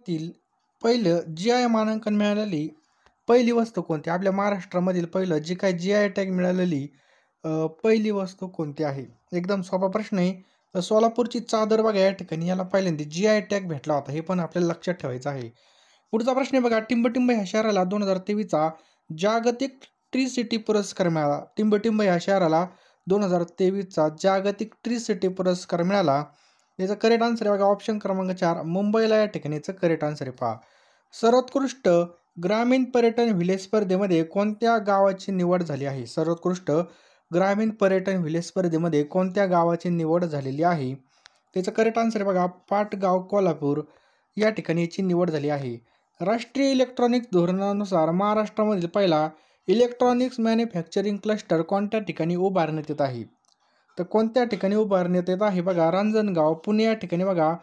तील पहिलं GI मानांकन मिळालेली पहिली वस्तू कोणती? आपल्या महाराष्ट्रामधील पहिलं जी काही GI टॅग मिळालेली पहिली वस्तू कोणती आहे? एकदम सोपा प्रश्न आहे. तर सोलापूरची चादर बघा या ठिकाणी याला पहिल्यांदा GI टॅग भेटला होता. हे पण आपल्याला लक्षात ठेवायचं आहे. पुढचा प्रश्न आहे बघा, टिंबटिंब ह्या शहराला 2023चा जागतिक ट्री सिटी पुरस्कार मिळाला. टिंबटिंब ह्या शहराला 2023चा जागतिक ट्री सिटी पुरस्कार मिळाला. याचा करेक्ट आन्सर आहे बघा ऑप्शन क्रमांक 4 मुंबईला या ठिकाणी याचं करेक्ट आन्सर आहे पहा. सर्वोत्कृष्ट ग्रामीण पर्यटन व्हिलेज स्पर्धेमध्ये कोणत्या गावाची निवड झाली आहे? सर्वोत्कृष्ट ग्रामीण पर्यटन व्हिलेज स्पर्धेमध्ये कोणत्या गावाची निवड झालेली आहे? त्याचं करेक्ट आन्सर आहे बघा पाटगाव कोल्हापूर या ठिकाणी याची निवड झाली आहे. राष्ट्रीय इलेक्ट्रॉनिक्स धोरणानुसार महाराष्ट्रामधील पहिला इलेक्ट्रॉनिक्स मॅन्युफॅक्चरिंग क्लस्टर कोणत्या ठिकाणी उभारण्यात येत आहे? तर कोणत्या ठिकाणी उभारण्यात येत आहे बघा रांजणगाव पुणे या ठिकाणी बघा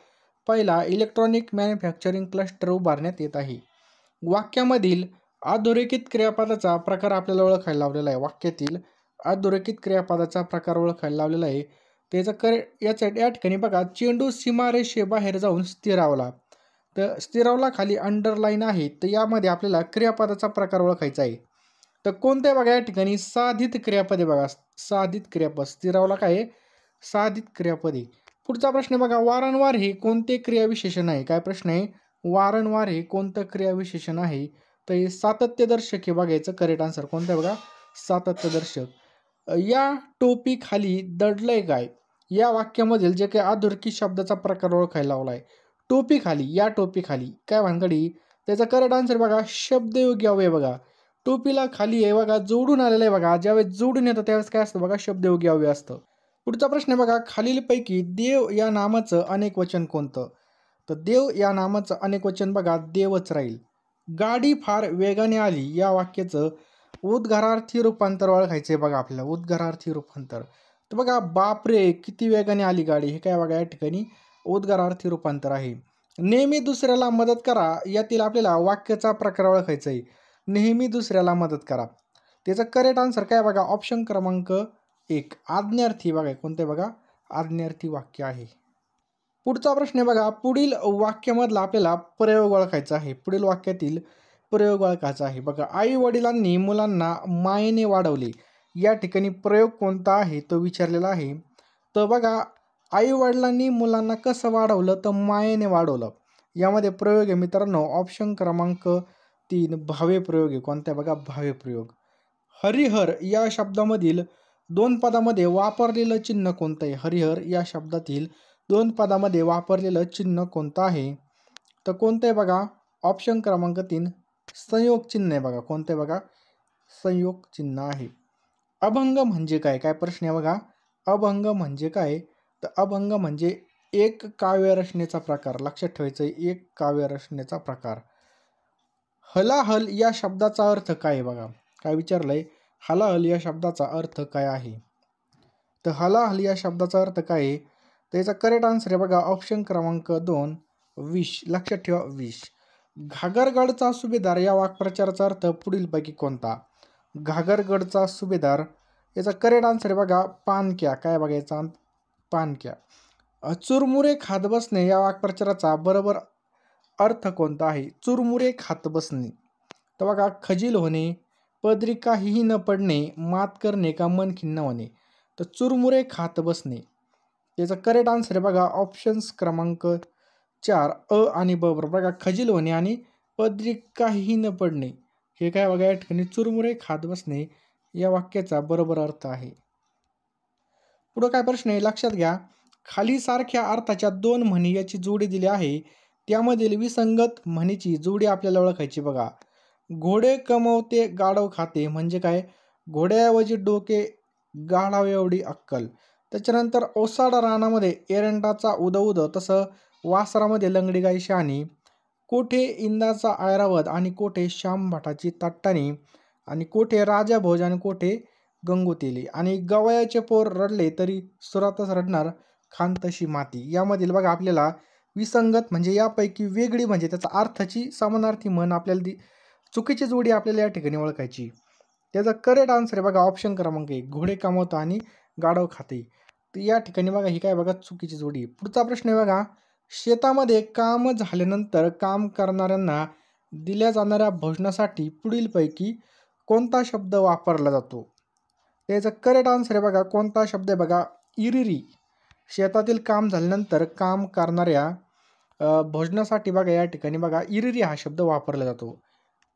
पहिला इलेक्ट्रॉनिक मॅन्युफॅक्चरिंग क्लस्टर उभारण्यात येत आहे. वाक्यामधील अधोरेखित क्रियापदाचा प्रकार आपल्याला ओळखायला लावलेला आहे. वाक्यातील अधोरेखित क्रियापदाचा प्रकार ओळखायला लावलेला आहे. त्याचा या ठिकाणी बघा चेंडू सीमारेषेबाहेर जाऊन स्थिरावला. तर स्थिरावला खाली अंडरलाईन आहे. तर यामध्ये आपल्याला क्रियापदाचा प्रकार ओळखायचा आहे. तर कोणत्या बघा या ठिकाणी साधित क्रियापदे बघा साधित क्रियापद स्थिरावला काय साधित क्रियापदे. पुढचा प्रश्न बघा वारंवार हे कोणते क्रियाविशेषण आहे? काय प्रश्न आहे? वारंवार हे कोणतं क्रियाविशेषण आहे? तर हे सातत्यदर्शक हे बघायचं करेक्ट आन्सर कोणतं बघा सातत्यदर्शक. या टोपी खाली दडलंय काय? या वाक्यामधील जे काही अधोरेखित शब्दाचा प्रकार ओळखायला लावला आहे. टोपी खाली या टोपी खाली काय भानगडी? त्याचा करेक्ट आन्सर बघा शब्दयोगी अवयय बघा टोपीला खाली आहे बघा जोडून आलेलं आहे बघा ज्यावेळेस जोडून येतं त्यावेळेस काय असतं बघा शब्दयोगी अवयय असतं. पुढचा प्रश्न बघा खालीलपैकी देव या नामाचं अनेक वचन कोणतं? तर देव या नामाचं अनेक वचन बघा देवच राहील. गाडी फार वेगाने आली या वाक्याचं उद्गारार्थी रूपांतर ओळखायचं आहे बघा आपल्याला उद्गारार्थी रूपांतर. तर बघा बापरे किती वेगाने आली गाडी हे काय बघा या ठिकाणी उद्गारार्थी रूपांतर आहे. नेहमी दुसऱ्याला मदत करा यातील आपल्याला वाक्याचा प्रकार ओळखायचा आहे. नेहमी दुसऱ्याला मदत करा. त्याचं करेक्ट आन्सर काय बघा ऑप्शन क्रमांक 1 आज्ञार्थी बघा कोणते बघा आज्ञार्थी वाक्य आहे. पुढचा प्रश्न आहे बघा पुढील वाक्यामधला आपल्याला प्रयोग ओळखायचा आहे. पुढील वाक्यातील प्रयोग ओळखायचा आहे बघा आई वडिलांनी मुलांना मायेने वाढवले या ठिकाणी प्रयोग कोणता आहे तो विचारलेला आहे. तर बघा आई वडिलांनी मुलांना कसं वाढवलं तर मायेने वाढवलं. यामध्ये प्रयोग आहे मित्रांनो ऑप्शन क्रमांक 3 भावे प्रयोग आहे कोणत्या बघा भावे प्रयोग. हरिहर या शब्दामधील 2 पदामध्ये वापरलेलं चिन्ह कोणतं आहे? हरिहर या शब्दातील 2 पदामध्ये वापरलेलं चिन्ह कोणतं आहे? तर कोणतं आहे बघा ऑप्शन क्रमांक 3 संयोग चिन्ह आहे बघा कोणतं आहे बघा संयोग चिन्ह आहे. अभंग म्हणजे काय? काय प्रश्न आहे बघा अभंग म्हणजे काय? तर अभंग म्हणजे एक काव्यरचनेचा प्रकार लक्षात ठेवायचं आहे एक काव्यरचनेचा प्रकार. हलाहल या शब्दाचा अर्थ काय आहे बघा काय विचारलंय हलाहल या शब्दाचा अर्थ काय आहे? तर हलाहल या शब्दाचा अर्थ काय आहे? त्याचा करेक्ट आन्सर आहे बघा ऑप्शन क्रमांक 2 विष लक्षात ठेवा विष. घागरगडचा सुभेदार या वाक्प्रचाराचा अर्थ पुढीलपैकी कोणता? घागरगडचा सुभेदार याचा करेक्ट आन्सर आहे बघा पानक्या काय बघायचा पानक्या. चुरमुरे खात बसणे या वाक्प्रचाराचा बरोबर अर्थ कोणता आहे? चुरमुरे खात बसणे. तर बघा खजील होणे पदरी काहीही न पडणे मात करणे का मन खिन्न होणे. तर चुरमुरे खात बसणे याचा करेक्ट आन्सर आहे बघा ऑप्शन्स क्रमांक 4 अ आणि ब बरोबर बघा खजील होणे आणि पदरी काहीही न पडणे हे काय बघा या ठिकाणी चुरमुरे खात बसणे या वाक्याचा बरोबर अर्थ आहे. पुढं काय प्रश्न आहे लक्षात घ्या खाली सारख्या अर्थाच्या 2 म्हणी याची जोडी दिली आहे त्यामधील विसंगत म्हणीची जोडी आपल्याला ओळखायची बघा. घोडे कमवते गाढव खाते म्हणजे काय? घोड्याऐवजी डोके गाढावे एवढी अक्कल. त्याच्यानंतर ओसाड रानामध्ये एरंडाचा उद उद तसं वासरामध्ये लंगडी गाई शहाणी. कोठे इंदाचा ऐरावत आणि कोठे श्यामभटाची तट्टाणी आणि कोठे राजा भोज आणि कोठे गंगोतेली आणि गवयाचे पोर रडले तरी सुरातच रडणार खान तशी माती. यामधील बघा आपल्याला विसंगत म्हणजे यापैकी वेगळी म्हणजे त्याचा अर्थाची समानार्थी म्हण आपल्याला चुकीची जोडी आपल्याला या ठिकाणी ओळखायची. त्याचा करेक्ट आन्सर आहे बघा ऑप्शन क्रमांक 1 घोडे कमवतो आणि गाढव खाते. तर या ठिकाणी बघा ही काय बघा चुकीची जोडी. पुढचा प्रश्न आहे बघा शेतामध्ये काम झाल्यानंतर काम करणाऱ्यांना दिल्या जाणाऱ्या भोजनासाठी पुढीलपैकी कोणता शब्द वापरला जातो? त्याचं करेक्ट आन्सर आहे बघा, कोणता शब्द आहे बघा, इरिरी. शेतातील काम झाल्यानंतर काम करणाऱ्या भोजनासाठी बघा या ठिकाणी बघा इरिरी हा शब्द वापरला जातो.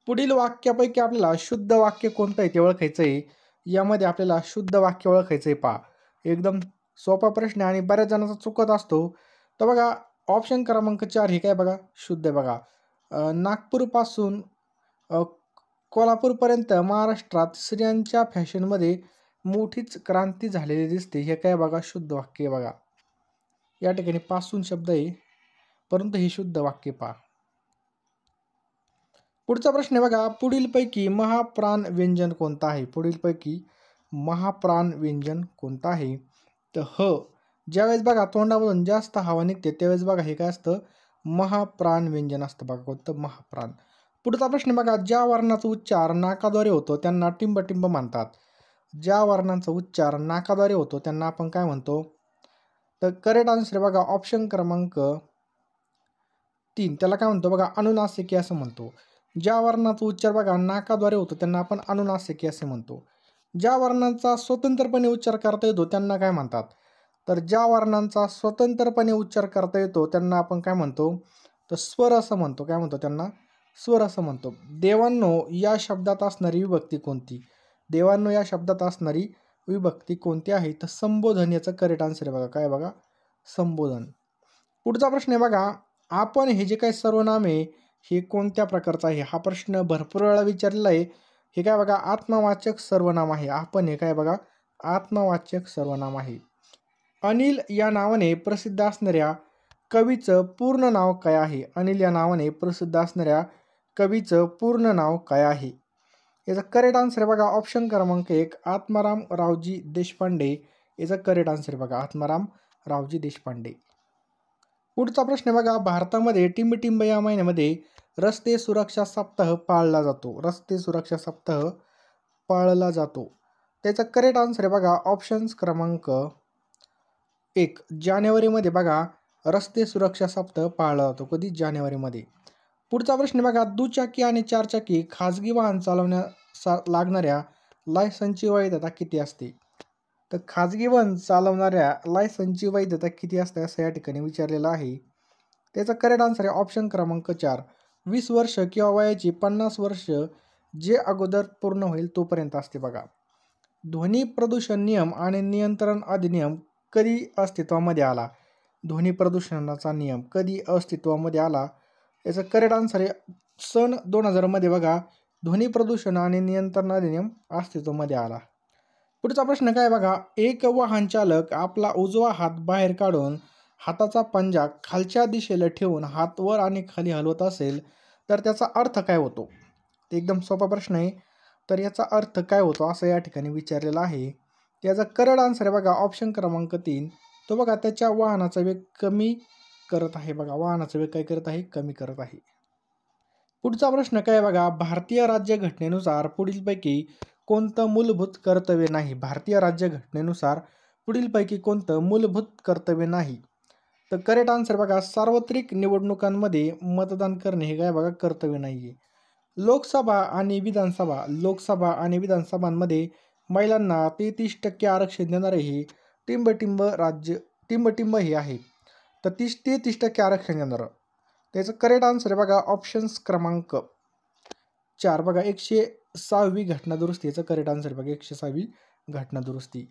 पुढील वाक्यापैकी आपल्याला शुद्ध वाक्य कोणतं आहे ते ओळखायचं आहे. यामध्ये आपल्याला शुद्ध वाक्य ओळखायचं आहे. पहा, एकदम सोपा प्रश्न आहे आणि बऱ्याच जणांचा चुकत असतो. तर बघा ऑप्शन क्रमांक 4 हे काय बघा शुद्ध आहे बघा. नागपूरपासून कोल्हापूरपर्यंत महाराष्ट्रात स्त्रियांच्या फॅशनमध्ये मोठीच क्रांती झालेली दिसते. हे काय बघा शुद्ध वाक्य आहे बघा. या ठिकाणी पासून शब्द आहे परंतु हे शुद्ध वाक्य पहा. पुढचा प्रश्न आहे बघा, पुढीलपैकी महाप्राण व्यंजन कोणतं आहे? पुढीलपैकी महाप्राण व्यंजन कोणतं आहे? तर ज्यावेळेस बघा तोंडामधून जास्त हवा निघते त्यावेळेस बघा हे काय असतं, महाप्राण व्यंजन असतं बघा. कोणतं? महाप्राण. पुढचा प्रश्न बघा, ज्या वर्णाचा उच्चार नाकाद्वारे होतो त्यांना टिंबटिंब म्हणतात. ज्या वर्णांचा उच्चार नाकाद्वारे होतो त्यांना आपण काय म्हणतो? तर करेक्ट आन्सर बघा ऑप्शन क्रमांक 3, त्याला काय म्हणतो बघा, अनुनासिकी असं म्हणतो. ज्या वर्णाचा उच्चार बघा नाकाद्वारे होतो त्यांना आपण अनुनासिकी असे म्हणतो. ज्या वर्णांचा स्वतंत्रपणे उच्चार करता येतो त्यांना काय म्हणतात? तर ज्या वर्णांचा स्वतंत्रपणे उच्चार करता येतो त्यांना आपण काय म्हणतो? तर स्वर असं म्हणतो. काय म्हणतो त्यांना? स्वर असं म्हणतो. देवांनो या शब्दात असणारी विभक्ती कोणती? देवांनो या शब्दात असणारी विभक्ती कोणती आहे? तर संबोधन याचं करेक्ट आन्सर आहे बघा. काय बघा? संबोधन. पुढचा प्रश्न आहे बघा, आपण हे जे काही सर्वनाम आहे हे कोणत्या प्रकारचं आहे? हा प्रश्न भरपूर वेळा विचारलेला आहे. हे काय बघा आत्मवाचक सर्वनाम आहे. आपण हे काय बघा आत्मवाचक सर्वनाम आहे. अनिल या नावाने प्रसिद्ध असणाऱ्या कवीचं पूर्ण नाव काय आहे? अनिल या नावाने प्रसिद्ध असणाऱ्या कवीचं पूर्ण नाव काय आहे? याचा करेक्ट आन्सर आहे बघा ऑप्शन क्रमांक 1, आत्माराम रावजी देशपांडे. याचा करेक्ट आन्सर आहे बघा आत्माराम रावजी देशपांडे. पुढचा प्रश्न आहे बघा, भारतामध्ये टिंबटिंब या महिन्यामध्ये रस्ते सुरक्षा सप्ताह पाळला जातो. रस्ते सुरक्षा सप्ताह पाळला जातो. त्याचा करेक्ट आन्सर आहे बघा ऑप्शन्स क्रमांक 1, जानेवारीमध्ये बघा रस्ते सुरक्षा सप्ताह पाळला जातो. कधी? जानेवारीमध्ये. पुढचा प्रश्न बघा, दुचाकी आणि चारचाकी खाजगी वाहन चालवण्यास लागणाऱ्या लायसन्सची वैधता किती असते? तर खाजगी वाहन चालवणाऱ्या लायसन्सची वैधता किती असते असं या ठिकाणी विचारलेलं आहे. त्याचा करेक्ट आन्सर आहे ऑप्शन क्रमांक 4, 20 वर्ष किंवा वयाची 50 वर्ष जे अगोदर पूर्ण होईल तोपर्यंत असते बघा. ध्वनी प्रदूषण नियम आणि नियंत्रण अधिनियम कधी अस्तित्वामध्ये आला? ध्वनी प्रदूषणाचा नियम कधी अस्तित्वामध्ये आला? याचं करेक्ट आन्सर आहे सन 2000 मध्ये बघा ध्वनी प्रदूषण आणि नियंत्रण अधिनियम अस्तित्वामध्ये आला. पुढचा प्रश्न काय बघा, एक वाहन चालक आपला उजवा हात बाहेर काढून हाताचा पंजा खालच्या दिशेला ठेवून हात वर आणि खाली हलवत असेल तर त्याचा अर्थ काय होतो? ते एकदम सोपा प्रश्न आहे. तर याचा अर्थ काय होतो असं या ठिकाणी विचारलेलं आहे. त्याचा करेक्ट आन्सर आहे बघा ऑप्शन क्रमांक 3, तो बघा त्याच्या वाहनाचा वेग कमी करत आहे. बघा वाहनाचा वेग काय करत आहे? कमी करत आहे. पुढचा प्रश्न काय बघा, भारतीय राज्यघटनेनुसार पुढीलपैकी कोणतं मूलभूत कर्तव्य नाही? भारतीय राज्यघटनेनुसार पुढीलपैकी कोणतं मूलभूत कर्तव्य नाही? तर करेक्ट आन्सर बघा सार्वत्रिक निवडणुकांमध्ये मतदान करणे हे काय बघा कर्तव्य नाही आहे. लोकसभा आणि विधानसभांमध्ये महिलांना 33% आरक्षण देणारे हे टिंबटिंब हे आहे. तर 33% आरक्षण देणारं. त्याचं करेक्ट आन्सर आहे बघा ऑप्शन्स क्रमांक 4 बघा 106वी घटना दुरुस्ती. याचं करेक्ट आन्सर बघा 106वी घटना दुरुस्ती.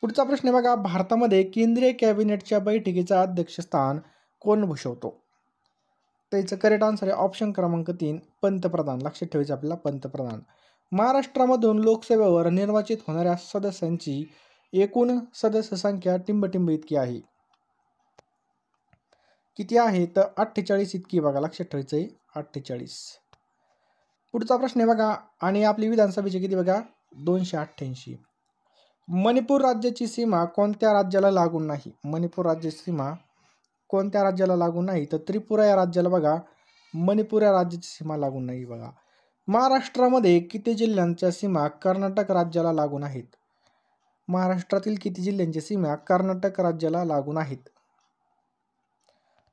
पुढचा प्रश्न बघा, भारतामध्ये केंद्रीय कॅबिनेटच्या बैठकीचं अध्यक्षस्थान कोण भूषवतो? त्याचं करेक्ट आन्सर आहे ऑप्शन क्रमांक 3, पंतप्रधान. लक्षात ठेवायचं आपल्याला पंतप्रधान. महाराष्ट्रामधून लोकसभेवर निर्वाचित होणाऱ्या सदस्यांची एकूण सदस्य संख्या टिंबटिंब इतकी आहे. किती आहे? तर 48 इतकी बघा. लक्षात ठेवायचं आहे 48. पुढचा प्रश्न आहे बघा, आणि आपली विधानसभेची किती बघा 288. मणिपूर राज्याची सीमा कोणत्या राज्याला लागून नाही? मणिपूर राज्याची सीमा कोणत्या राज्याला लागून नाही? तर त्रिपुरा या राज्याला बघा मणिपूर या राज्याची सीमा लागून नाही बघा. महाराष्ट्रामध्ये किती जिल्ह्यांच्या सीमा कर्नाटक राज्याला लागून आहेत? महाराष्ट्रातील किती जिल्ह्यांची सीमा कर्नाटक राज्याला लागून आहेत?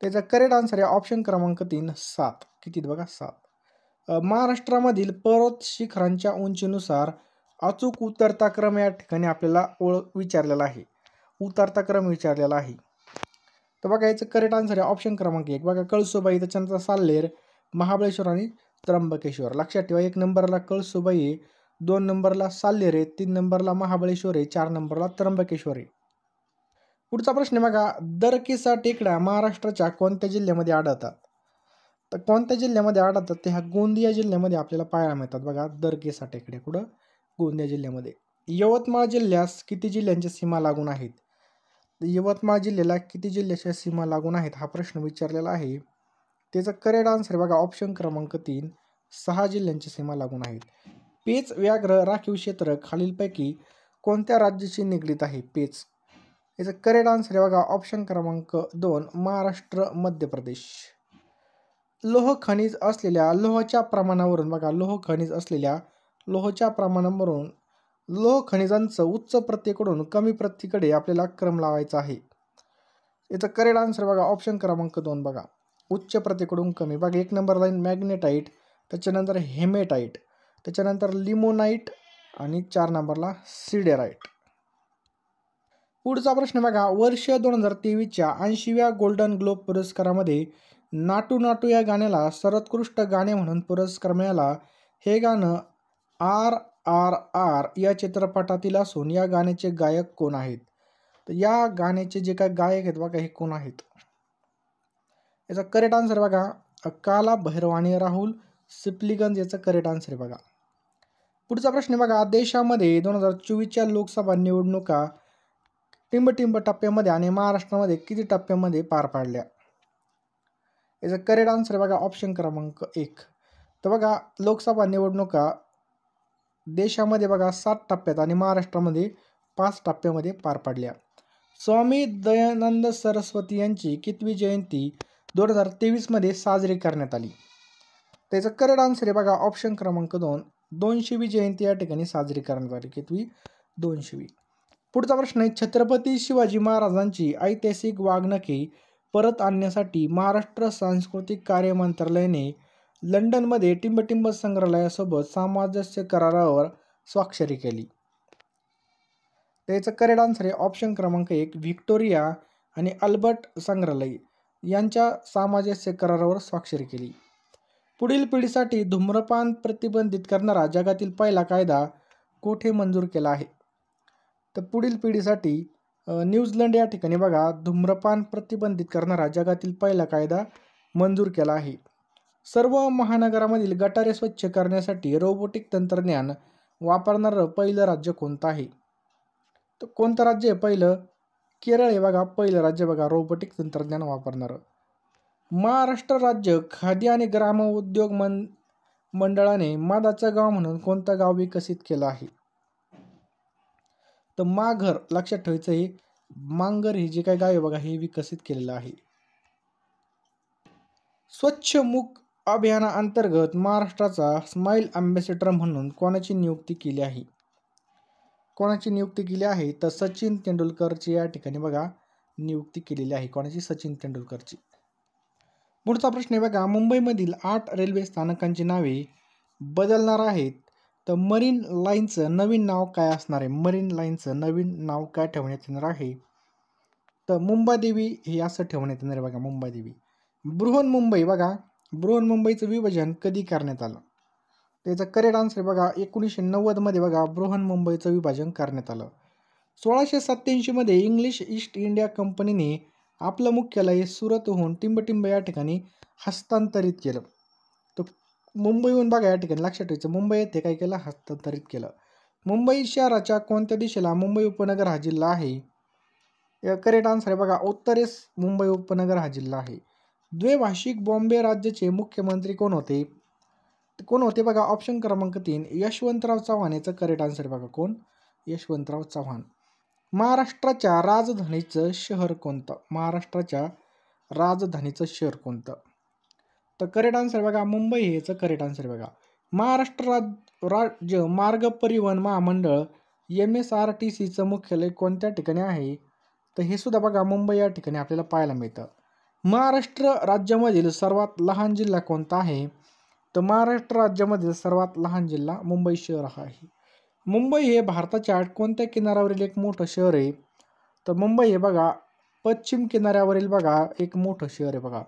त्याचा करेक्ट आन्सर आहे ऑप्शन क्रमांक 3 7. किती बघा 7. महाराष्ट्रामधील पर्वत शिखरांच्या उंचीनुसार अचूक उतरता क्रम या ठिकाणी आपल्याला विचारलेला आहे. उतरता क्रम विचारलेला आहे. तर बघा याचं करेक्ट आन्सर आहे ऑप्शन क्रमांक 1. बघा कळसुबाई, त्याच्यानंतर साल्हेर, महाबळेश्वर आणि त्र्यंबकेश्वर. लक्षात ठेवा 1 नंबरला कळसुबाई आहे, 2 नंबरला साल्हेर आहे, 3 नंबरला महाबळेश्वर आहे, 4 नंबरला त्र्यंबकेश्वर आहे. पुढचा प्रश्न बघा, दरकेसा टेकड्या महाराष्ट्राच्या कोणत्या जिल्ह्यामध्ये आढळतात? तर कोणत्या जिल्ह्यामध्ये आढळतात ते ह्या गोंदिया जिल्ह्यामध्ये आपल्याला पाहायला मिळतात. बघा दरकेसा टेकड्या कुठं? गोंदिया जिल्ह्यामध्ये. यवतमाळ जिल्ह्यास किती जिल्ह्यांच्या सीमा लागून आहेत? यवतमाळ जिल्ह्याला किती जिल्ह्याच्या सीमा लागून आहेत हा प्रश्न विचारलेला आहे. त्याचं करेक्ट आन्सर बघा ऑप्शन क्रमांक 3 6 जिल्ह्यांची सीमा लागून आहेत. पेच व्याघ्र राखीव क्षेत्र खालीलपैकी कोणत्या राज्याशी निगडीत आहे? पेच. याचं करेक्ट आन्सर आहे बघा ऑप्शन क्रमांक 2 महाराष्ट्र, मध्य प्रदेश. लोह खनिज असलेल्या लोहाच्या प्रमाणावरून बघा लोह खनिज असलेल्या लोहाच्या प्रमाणावरून लोह खनिजांचं उच्च प्रतीकडून कमी प्रतीकडे आपल्याला क्रम लावायचा आहे. याचं करेक्ट आन्सर बघा ऑप्शन क्रमांक 2 बघा उच्च प्रतीकडून कमी. बघा 1 नंबरला मॅग्नेटाईट, त्याच्यानंतर हेमेटाईट, त्याच्यानंतर लिमोनाईट आणि 4 नंबरला सिडेराईट. पुढचा प्रश्न बघा, वर्ष 2023च्या 80व्या गोल्डन ग्लोब पुरस्कारामध्ये नाटू नाटू या गाण्याला सर्वोत्कृष्ट गाणे म्हणून पुरस्कार मिळाला. हे गाणं RRR या चित्रपटातील असून या गाण्याचे गायक कोण आहेत? तर या गाण्याचे जे काय गायक आहेत बघा हे कोण आहेत? याचा करेक्ट आन्सर बघा काला भैरवाणी राहुल सिप्लीगंज याचा करेक्ट आन्सर आहे बघा. पुढचा प्रश्न बघा, देशामध्ये 2024च्या लोकसभा निवडणुका टिंबटिंब टप्प्यामध्ये आणि महाराष्ट्रामध्ये किती टप्प्यामध्ये पार पाडल्या? याचा करेक्ट आन्सर बघा ऑप्शन क्रमांक 1. तर बघा लोकसभा निवडणुका देशामध्ये बघा 7 टप्प्यात आणि महाराष्ट्रामध्ये 5 टप्प्यामध्ये पार पडल्या. स्वामी दयानंद सरस्वती यांची कितवी जयंती 2023मध्ये साजरी करण्यात आली? त्याचं करेक्ट आन्सर आहे बघा ऑप्शन क्रमांक 2 200वी जयंती या ठिकाणी साजरी करण्यात आली. कितवी? 200वी. पुढचा प्रश्न आहे, छत्रपती शिवाजी महाराजांची ऐतिहासिक वाघनखे परत आणण्यासाठी महाराष्ट्र सांस्कृतिक कार्य मंत्रालयाने लंडनमध्ये टिंबटिंब संग्रहालयासोबत सामंजस्य करारावर स्वाक्षरी केली. त्याचं करेक्ट आन्सर आहे ऑप्शन क्रमांक 1 व्हिक्टोरिया आणि अल्बर्ट संग्रहालय यांच्या सामंजस्य करारावर स्वाक्षरी केली. पुढील पिढीसाठी धूम्रपान प्रतिबंधित करणारा जगातील पहिला कायदा कोठे मंजूर केला आहे? तर पुढील पिढीसाठी न्यूझीलंड या ठिकाणी बघा धूम्रपान प्रतिबंधित करणारा जगातील पहिला कायदा मंजूर केला आहे. सर्व महानगरामधील गटारे स्वच्छ करण्यासाठी रोबोटिक तंत्रज्ञान वापरणारं पहिलं राज्य कोणतं आहे? तर कोणतं राज्य आहे पहिलं? केरळ आहे बघा पहिलं राज्य बघा रोबोटिक तंत्रज्ञान वापरणारं. महाराष्ट्र राज्य खादी आणि ग्राम उद्योग मंडळाने मधाचं गाव म्हणून कोणतं गाव विकसित केलं आहे? तर माघर. लक्षात ठेवायचं हे मांगर हे जे काय गाव आहे बघा हे विकसित केलेलं आहे. स्वच्छ मुख अभियानाअंतर्गत महाराष्ट्राचा स्माईल अँबॅसेडर म्हणून कोणाची नियुक्ती केली आहे? कोणाची नियुक्ती केली आहे? तर सचिन तेंडुलकरची या ठिकाणी बघा नियुक्ती केलेली आहे. कोणाची? सचिन तेंडुलकरची. पुढचा प्रश्न आहे बघा, मुंबईमधील 8 रेल्वे स्थानकांची नावे बदलणार आहेत. तर मरीन लाईनचं नवीन नाव काय असणार आहे? मरीन लाईनचं नवीन नाव काय ठेवण्यात येणार आहे? तर मुंबादेवी हे असं ठेवण्यात येणार आहे बघा मुंबादेवी. बृहन्मुंबई बघा बृहन्मुंबईचं विभाजन कधी करण्यात आलं? त्याचं करेक्ट आन्सर बघा 1990मध्ये बघा बृहन्मुंबईचं विभाजन करण्यात आलं. 1687मध्ये इंग्लिश ईस्ट इंडिया कंपनीने आपलं मुख्यालय सुरतहून टिंबटिंब या ठिकाणी हस्तांतरित केलं. तर मुंबईहून बघा या ठिकाणी लक्षात ठेवायचं मुंबई येथे काय केलं? हस्तांतरित केलं. मुंबई शहराच्या कोणत्या दिशेला मुंबई उपनगर हा जिल्हा आहे? करेक्ट आन्सर आहे बघा उत्तरेस मुंबई उपनगर हा जिल्हा आहे. द्वैभाषिक बॉम्बे राज्याचे मुख्यमंत्री कोण होते? कोण होते बघा ऑप्शन क्रमांक 3 यशवंतराव चव्हाण याचं करेक्ट आन्सर बघा कोण? यशवंतराव चव्हाण. महाराष्ट्राच्या राजधानीचं शहर कोणतं? महाराष्ट्राच्या राजधानीचं शहर कोणतं? तर करेक्ट आन्सर बघा मुंबई हे याचं करेक्ट आन्सर बघा. महाराष्ट्र राज्य मार्ग परिवहन महामंडळ MSRTCचं मुख्यालय कोणत्या ठिकाणी आहे? तर हे सुद्धा बघा मुंबई या ठिकाणी आपल्याला पाहायला मिळतं. महाराष्ट्र राज्यामधील सर्वात लहान जिल्हा कोणता आहे? तर महाराष्ट्र राज्यामधील सर्वात लहान जिल्हा मुंबई शहर हा आहे. मुंबई हे भारताच्या कोणत्या किनाऱ्यावरील एक मोठं शहर आहे? तर मुंबई हे बघा पश्चिम किनाऱ्यावरील बघा एक मोठं शहर आहे बघा.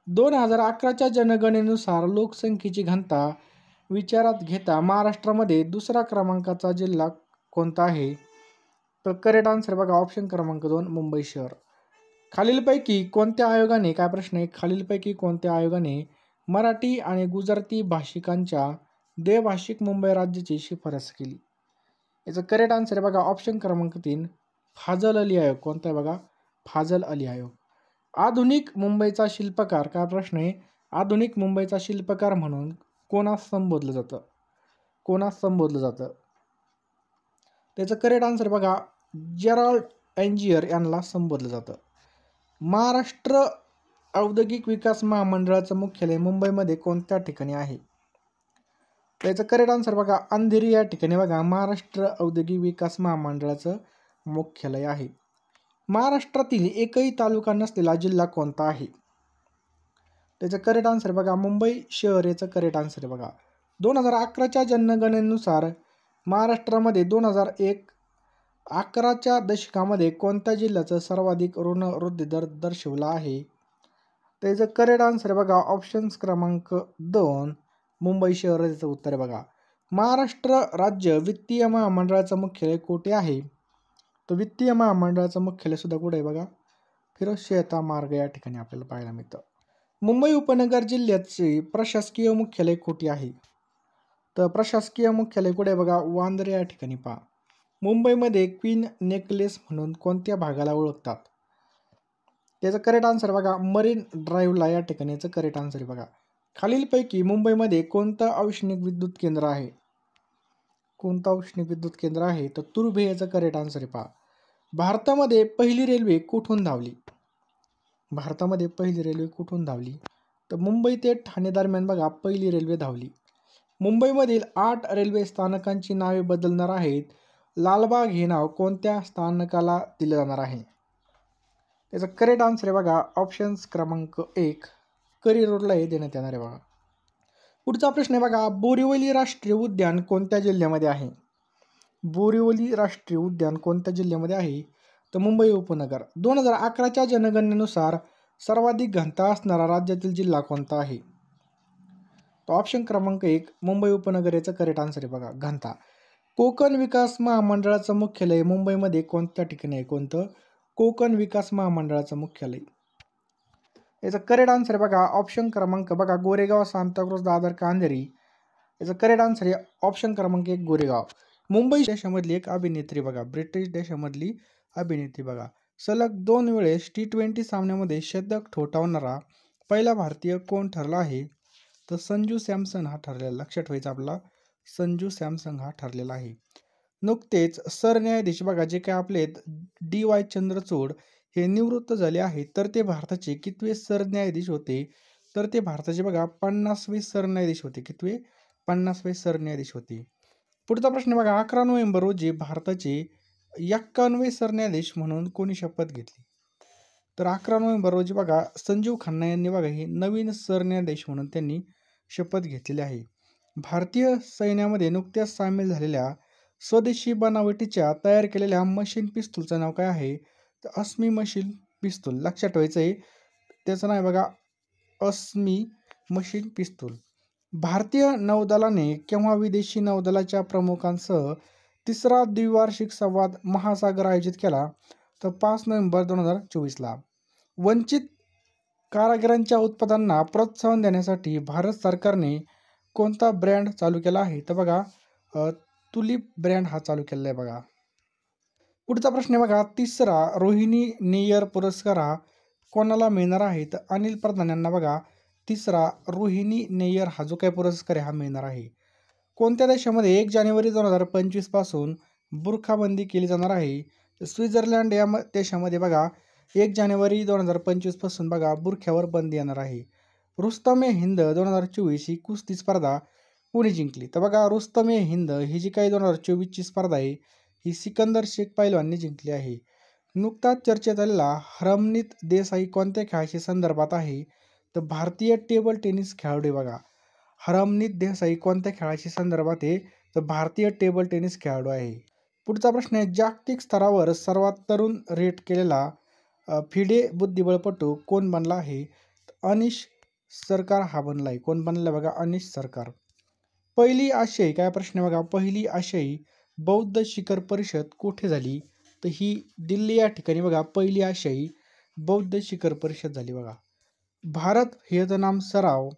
2011च्या जनगणनेनुसार लोकसंख्येची घनता विचारात घेता महाराष्ट्रामध्ये दुसरा क्रमांकाचा जिल्हा कोणता आहे? तर करेक्ट आन्सर बघा ऑप्शन क्रमांक 2 मुंबई शहर. खालीलपैकी कोणत्या आयोगाने काय प्रश्न आहे? खालीलपैकी कोणत्या आयोगाने मराठी आणि गुजराती भाषिकांच्या द्वैभाषिक मुंबई राज्याची शिफारस केली? याचं करेक्ट आन्सर आहे बघा ऑप्शन क्रमांक 3 फाजल अली आयोग. कोणता आहे बघा? फाजल अली आयोग. आधुनिक मुंबईचा शिल्पकार काय प्रश्न आहे? आधुनिक मुंबईचा शिल्पकार म्हणून कोणास संबोधलं जातं? कोणास संबोधलं जातं? त्याचं करेक्ट आन्सर बघा जेराल्ड एंजियर यांना संबोधलं जातं. महाराष्ट्र औद्योगिक विकास महामंडळाचं मुख्यालय मुंबईमध्ये कोणत्या ठिकाणी आहे? त्याचं करेक्ट आन्सर बघा अंधेरी या ठिकाणी बघा महाराष्ट्र औद्योगिक विकास महामंडळाचं मुख्यालय आहे. महाराष्ट्रातील एकही तालुका नसलेला जिल्हा कोणता आहे? त्याचं करेक्ट आन्सर बघा मुंबई शहर याचं करेक्ट आन्सर आहे बघा. 2011च्या जनगणनेनुसार महाराष्ट्रामध्ये 2011च्या दशकामध्ये कोणत्या जिल्ह्याचं सर्वाधिक ऋण वृद्धी दर दर्शवला आहे? त्याचं करेक्ट आन्सर आहे बघा ऑप्शन्स क्रमांक 2 मुंबई शहर याचं उत्तर आहे बघा. महाराष्ट्र राज्य वित्तीय महामंडळाचं मुख्यालय कुठे आहे? तर वित्तीय महामंडळाचं मुख्यालय सुद्धा कुठे आहे बघा? फिरोजशेता मार्ग या ठिकाणी आपल्याला पाहायला मिळतं. मुंबई उपनगर जिल्ह्याचे प्रशासकीय मुख्यालय कुठे आहे? तर प्रशासकीय मुख्यालय कुठे आहे बघा? वांद्रे या ठिकाणी पहा. मुंबईमध्ये क्वीन नेकलेस म्हणून कोणत्या भागाला ओळखतात? त्याचं करेक्ट आन्सर बघा मरीन ड्राईव्हला या ठिकाणी याचं करेक्ट आन्सर आहे बघा. खालीलपैकी मुंबईमध्ये कोणतं औष्णिक विद्युत केंद्र आहे? कोणतं औष्णिक विद्युत केंद्र आहे? तर तुर्भे याचं करेक्ट आन्सर आहे पहा. भारतामध्ये पहिली रेल्वे कुठून धावली? भारतामध्ये पहिली रेल्वे कुठून धावली? तर मुंबई ते ठाणे दरम्यान बघा पहिली रेल्वे धावली. मुंबईमधील 8 रेल्वे स्थानकांची नावे बदलणार आहेत. लालबाग हे नाव कोणत्या स्थानकाला दिलं जाणार आहे? त्याचं करेक्ट आन्सर आहे बघा ऑप्शन्स क्रमांक 1 करी रोडला हे देण्यात येणार आहे बघा. पुढचा प्रश्न आहे बघा बोरिवली राष्ट्रीय उद्यान कोणत्या जिल्ह्यामध्ये आहे? बोरिवली राष्ट्रीय उद्यान कोणत्या जिल्ह्यामध्ये आहे? तर मुंबई उपनगर. 2011च्या जनगणनेनुसार सर्वाधिक घनता असणारा राज्यातील जिल्हा कोणता आहे? तर ऑप्शन क्रमांक 1 मुंबई उपनगर याचं करेक्ट आन्सर आहे बघा घनता. कोकण विकास महामंडळाचं मुख्यालय मुंबईमध्ये कोणत्या ठिकाणी आहे? कोणतं? कोकण विकास महामंडळाचं मुख्यालय. याचं करेक्ट आन्सर आहे बघा ऑप्शन क्रमांक बघा गोरेगाव सांताक्रूज दादर कांदेरी. याचं करेक्ट आन्सर आहे ऑप्शन क्रमांक 1 गोरेगाव. मुंबई देशामधली एक अभिनेत्री बघा ब्रिटिश देशामधली अभिनेत्री बघा सलग 2 वेळेस T20 सामन्यामध्ये शतक ठोठावणारा पहिला भारतीय कोण ठरला आहे? तर संजू सॅमसन हा ठरलेला. लक्षात ठेवायचा आपला संजू सॅमसन हा ठरलेला आहे. नुकतेच सरन्यायाधीश बघा जे काय आपले DY चंद्रचूड हे निवृत्त झाले आहेत. तर ते भारताचे कितवे सरन्यायाधीश होते? तर ते भारताचे बघा 50वे सरन्यायाधीश होते. कितवे? 50वे सरन्यायाधीश होते. पुढचा प्रश्न बघा 11 नोव्हेंबर रोजी भारताचे 51वे सरन्यायाधीश म्हणून कोणी शपथ घेतली? तर 11 नोव्हेंबर रोजी बघा संजीव खन्ना यांनी बघा हे नवीन सरन्यायाधीश म्हणून त्यांनी शपथ घेतलेली आहे. भारतीय सैन्यामध्ये नुकत्याच सामील झालेल्या स्वदेशी बनावटीच्या तयार केलेल्या मशीन पिस्तूलचं नाव काय आहे? तर अस्मी मशीन पिस्तूल. लक्षात ठेवायचं आहे त्याचं नाव आहे बघा अस्मी मशीन पिस्तूल. भारतीय नौदलाने केव्हा विदेशी नौदलाच्या प्रमुखांसह तिसरा द्विवार्षिक संवाद महासागर आयोजित केला? तर 5 नोव्हेंबर 2024ला. वंचित कारागिरांच्या उत्पादनांना प्रोत्साहन देण्यासाठी भारत सरकारने कोणता ब्रँड चालू केला आहे? तर बघा तुलिप ब्रँड हा चालू केलेला आहे बघा. पुढचा प्रश्न आहे बघा तिसरा रोहिणी नेयर पुरस्कार हा कोणाला मिळणार आहे? तर अनिल प्रधान यांना बघा तिसरा रोहिणी नेयर हा जो काही पुरस्कार आहे हा मिळणार आहे. कोणत्या देशामध्ये 1 जानेवारी 2025 पासून बुरखाबंदी केली जाणार आहे? स्वित्झर्लंड या देशामध्ये बघा 1 जानेवारी 2025 पासून बघा बुरख्यावर बंदी येणार आहे. रुस्तमे हिंद 2024 ही कुस्ती स्पर्धा कोणी जिंकली? तर बघा रुस्तमे हिंद ही जी काही 2024ची स्पर्धा आहे ही सिकंदर शेख पैलवानने जिंकली आहे. नुकताच चर्चेत आलेला हरमनीत देसाई कोणत्या खेळाशी संदर्भात आहे? तर भारतीय टेबल टेनिस खेळाडू आहे बघा. हरमनीत देसाई कोणत्या खेळाशी संदर्भात आहे? तर भारतीय टेबल टेनिस खेळाडू आहे. पुढचा प्रश्न आहे, जागतिक स्तरावर सर्वात तरुण रेट केलेला फिडे बुद्धिबळपटू कोण बनला आहे? अनिश सरकार हा बनला आहे. कोण बनला बघा? अनिश सरकार. पहिली आशियाई, काय प्रश्न आहे बघा, पहिली आशियाई बौद्ध शिखर परिषद कुठे झाली? तर ही दिल्ली या ठिकाणी बघा पहिली आशियाई बौद्ध शिखर परिषद झाली बघा. भारत व्हिएतनाम सराव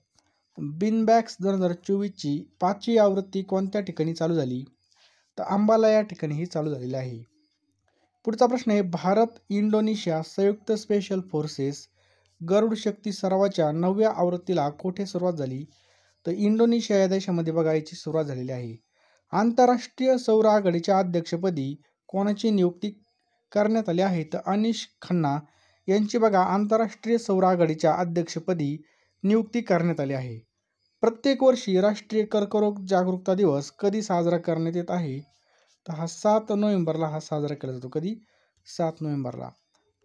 बिनबॅक्स 2024ची 5वी आवृत्ती कोणत्या ठिकाणी चालू झाली? तर अंबाला या ठिकाणी ही चालू झालेली आहे. पुढचा प्रश्न आहे, भारत इंडोनेशिया संयुक्त स्पेशल फोर्सेस गरुड शक्ती सरावाच्या 9व्या आवृत्तीला कुठे सुरुवात झाली? तर इंडोनेशिया या देशामध्ये बघा याची सुरुवात झालेली आहे. आंतरराष्ट्रीय सौर आघाडीच्या अध्यक्षपदी कोणाची नियुक्ती करण्यात आली आहे? तर अनिश खन्ना यांची बघा आंतरराष्ट्रीय सौर आघाडीच्या अध्यक्षपदी नियुक्ती करण्यात आली आहे. प्रत्येक वर्षी राष्ट्रीय कर्करोग जागरूकता दिवस कधी साजरा करण्यात येत आहे? तर हा 7 नोव्हेंबरला हा साजरा केला जातो. कधी? 7 नोव्हेंबरला.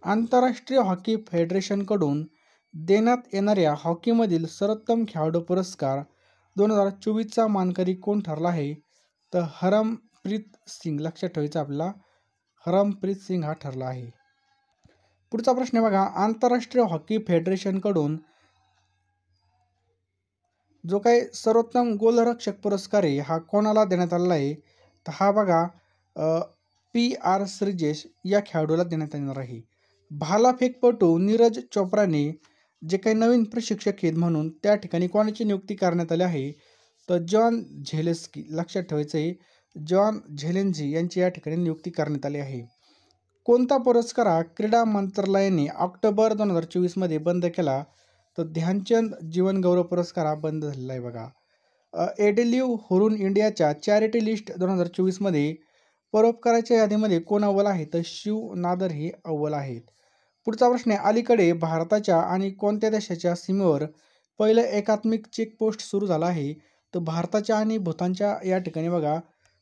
आंतरराष्ट्रीय हॉकी फेडरेशनकडून देण्यात येणाऱ्या हॉकीमधील सर्वोत्तम खेळाडू पुरस्कार 2024चा मानकरी कोण ठरला आहे? तर हरमप्रीत सिंग. लक्षात ठेवायचं आपल्याला, हरमप्रीत सिंग हा ठरला आहे. पुढचा प्रश्न आहे बघा, आंतरराष्ट्रीय हॉकी फेडरेशनकडून जो काही सर्वोत्तम गोलरक्षक पुरस्कार आहे हा कोणाला देण्यात आलेला आहे? तर हा बघा PR श्रीजेश या खेळाडूला देण्यात येणार आहे. भालाफेकपटू नीरज चोप्राने जे काही नवीन प्रशिक्षक आहेत म्हणून त्या ठिकाणी कोणाची नियुक्ती करण्यात आली आहे? तर जॉन झेलेस्की. लक्षात ठेवायचं आहे, जॉन झेलेन्झी यांची या ठिकाणी नियुक्ती करण्यात आली आहे. कोणता पुरस्कार हा क्रीडा मंत्रालयाने ऑक्टोबर 2024मध्ये बंद केला? तर ध्यानचंद जीवन गौरव पुरस्कार हा बंद झालेला आहे बघा. एडलिव्ह हुरून इंडियाच्या चॅरिटी लिस्ट 2024मध्ये परोपकाराच्या यादीमध्ये कोण अव्वल आहे? तर शिव नादर हे अव्वल आहेत. पुढचा प्रश्न आहे, अलीकडे भारताच्या आणि कोणत्या देशाच्या सीमेवर पहिलं एकात्मिक चेकपोस्ट सुरू झालं आहे? तर भारताच्या आणि भूतानच्या या ठिकाणी बघा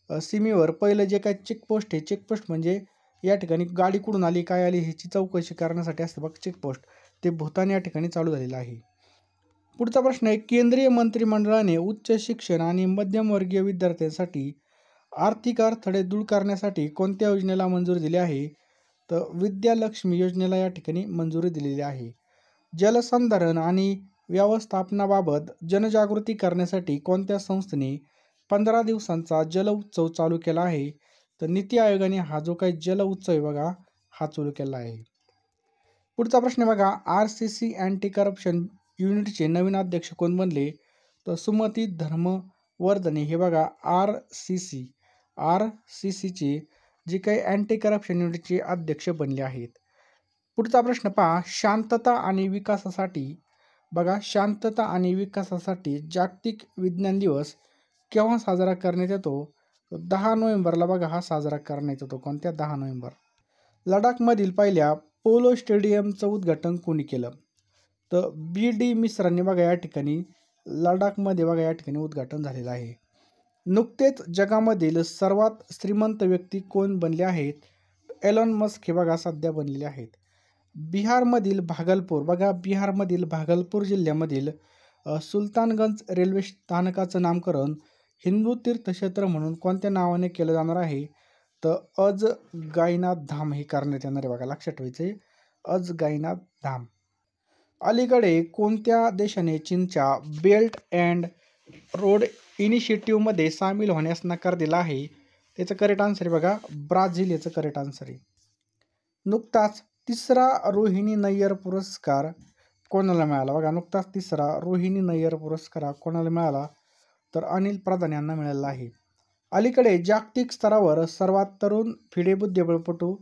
सीमेवर पहिलं जे काही चेकपोस्ट आहे, चेकपोस्ट म्हणजे या ठिकाणी गाडी कुठून आली, काय आली ह्याची चौकशी करण्यासाठी असते बघ चेकपोस्ट, ते भूतान या ठिकाणी चालू झालेलं आहे. पुढचा प्रश्न आहे, केंद्रीय मंत्रिमंडळाने उच्च शिक्षण आणि मध्यमवर्गीय विद्यार्थ्यांसाठी आर्थिक अडथळे दूर करण्यासाठी कोणत्या योजनेला मंजुरी दिली आहे? तर विद्यालक्ष्मी योजनेला या ठिकाणी मंजुरी दिलेली आहे. जलसंधारण आणि व्यवस्थापनाबाबत जनजागृती करण्यासाठी कोणत्या संस्थेने 15 दिवसांचा जल उत्सव चालू केला आहे? तर नीती आयोगाने हा जो काही जल उत्सव आहे बघा हा चालू केला आहे. पुढचा प्रश्न आहे बघा, RCC अँटी करप्शन युनिटचे नवीन अध्यक्ष कोण बनले? तर सुमती धर्मवर्धने हे बघा RCCचे जे काही अँटी करप्शन युनिटचे अध्यक्ष बनले आहेत. पुढचा प्रश्न पहा, शांतता आणि विकासासाठी बघा शांतता आणि विकासासाठी जागतिक विज्ञान दिवस केव्हा साजरा करण्यात येतो? 10 नोव्हेंबरला बघा हा साजरा करण्यात येतो. कोणत्या? 10 नोव्हेंबर. लडाखमधील पहिल्या पोलो स्टेडियमचं उद्घाटन कोणी केलं? तर BD मिश्रांनी बघा या ठिकाणी लडाखमध्ये बघा या ठिकाणी उद्घाटन झालेलं आहे. नुकतेच जगामधील सर्वात श्रीमंत व्यक्ती कोण बनले आहेत? एलॉन मस्क हे बघा सध्या बनलेले आहेत. बिहारमधील भागलपूर जिल्ह्यामधील सुलतानगंज रेल्वे स्थानकाचं नामकरण हिंदू तीर्थक्षेत्र म्हणून कोणत्या नावाने केलं जाणार आहे? तर अजगाईनाथ धाम हे करण्यात येणार आहे बघा. लक्षात ठेवायचे, अजगाईनाथ धाम. अलीकडे कोणत्या देशाने चीनच्या बेल्ट अँड रोड इनिशिएटिव्हमध्ये सामील होण्यास नकार दिला आहे? त्याचं करेक्ट आन्सर आहे बघा ब्राझील याचं करेक्ट आन्सर आहे. नुकताच तिसरा रोहिणी नय्यर पुरस्कार कोणाला मिळाला? बघा नुकताच तिसरा रोहिणी नय्यर पुरस्कार कोणाला मिळाला? तर अनिल प्रधान यांना मिळालेला आहे. अलीकडे जागतिक स्तरावर सर्वात तरुण फिडे बुद्धिबळपटू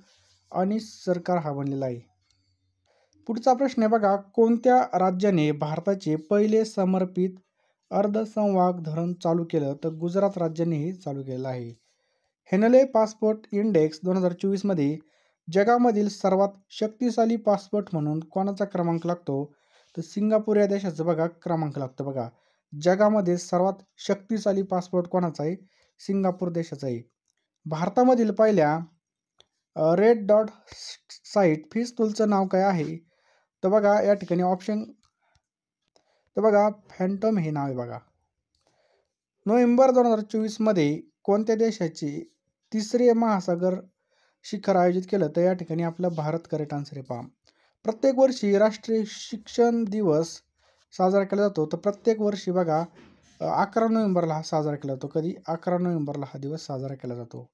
अनिश सरकार हा बनलेला आहे. पुढचा प्रश्न आहे बघा, कोणत्या राज्याने भारताचे पहिले समर्पित अर्धसंवाहक धरण चालू केलं? तर गुजरात राज्याने हे चालू केलं आहे. हेनले पासपोर्ट इंडेक्स 2024मध्ये जगामधील सर्वात शक्तिशाली पासपोर्ट म्हणून कोणाचा क्रमांक लागतो? तर सिंगापूर या देशाचा बघा क्रमांक लागतो बघा. जगामध्ये सर्वात शक्तिशाली पासपोर्ट कोणाचा आहे? सिंगापूर देशाचा आहे. भारतामधील पहिल्या रेड डॉट साईट फिस्टूलचं नाव काय आहे? तर बघा या ठिकाणी ऑप्शन, तर बघा फॅन्टम हे नाव आहे बघा. नोव्हेंबर 2024 मध्ये कोणत्या देशाचे तिसरे महासागर शिखर आयोजित केलं? तर या ठिकाणी आपला भारत करेक्ट आन्सर आहे पहा. प्रत्येक वर्षी राष्ट्रीय शिक्षण दिवस साजरा केला जातो. तर प्रत्येक वर्षी बघा 11 नोव्हेंबरला हा साजरा केला जातो. कधी? 11 नोव्हेंबरला हा दिवस साजरा केला जातो.